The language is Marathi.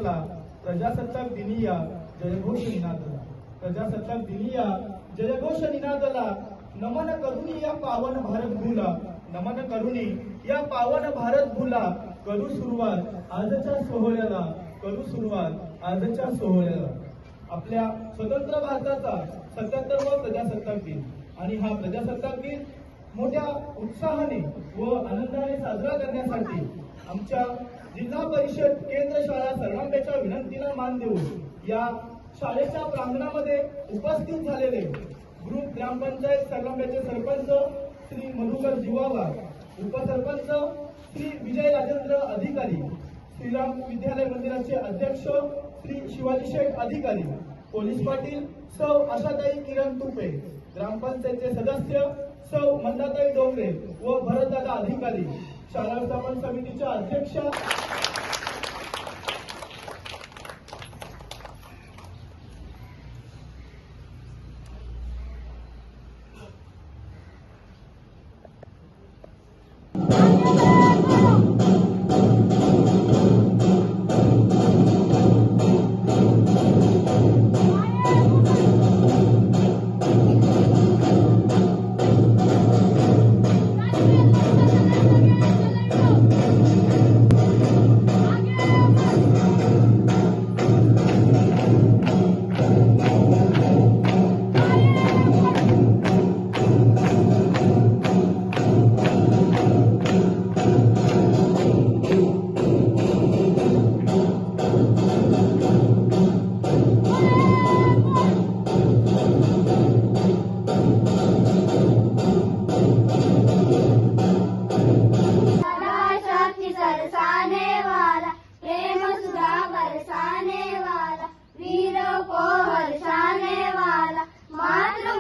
आपला प्रजासत्ताक दिनीया जयघोष निनादला. प्रजासत्ताक दिनीया जयघोष निनादला. नमन करुणी या पावन भारत भूला. नमन करुणी या पावन भारत भूला. करू सुरुवात आजच्या सोहळ्याला. करू सुरुवात आजच्या सोहळ्याला. आपल्या स्वतंत्र भारताचा 77वा प्रजासत्ताक दिन आणि हा प्रजासत्ताक दिन मोठ्या उत्साहाने व आनंदाने साजरा करण्यासाठी आमच्या जिल्हा परिषद केंद्र शाळा सरनांब्याच्या विनंतीला मान देऊन या शाळेच्या प्रांगणामध्ये उपस्थित झालेले ग्रुप ग्रामपंचायत सरनांब्याचे सरपंच श्री मधुकर जिवावा, उपसरपंच श्री विजय राजेंद्र अधिकारी, श्रीराम विद्यालय मंदिराचे अध्यक्ष श्री शिवाजी शेठ अधिकारी, पोलीस पाटील सौ आशाताई किरण तुपे, ग्रामपंचायतचे सदस्य सौ मंदाताई डोंगरे व भरतदादा अधिकारी, शाळा व्यवस्थापन समितीच्या अध्यक्षा